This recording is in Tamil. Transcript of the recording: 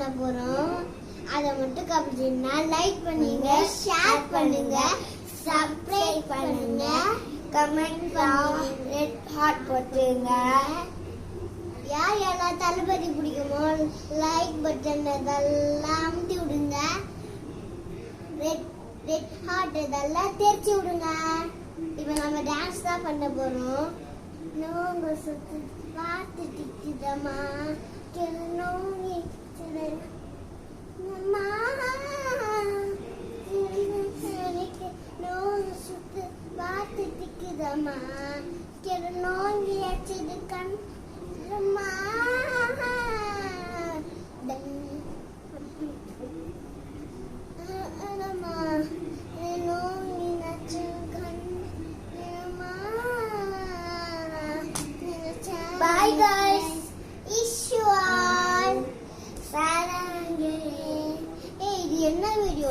பண்ண போறோம். அதை மட்டும் கப்பிட்டீங்கன்னா லைக் பண்ணுங்க, ஷேர் பண்ணுங்க, சப்ஸ்கிரைப் பண்ணுங்க, கமெண்ட் ரெட் ஹார்ட் போட்டுருங்க. யார் யாரெல்லாம் தளபதி பிடிக்குமோ லைக் பட்டன் இதெல்லாம் அமுத்தி விடுங்க. ரெட் ஹார்ட் இதெல்லாம் தேய்ச்சி விடுங்க. இப்போ நம்ம டான்ஸ் தான் பண்ண போறோம். நோங்க சுத்து பார்த்து திக்குதம்மா நோங்கி நோங்க சுத்து பார்த்து திக்குதம்மா நோங்கி அச்சது கண் Bye guys. Ishwar. Sarangere. Hey, இது என்ன வீடியோ?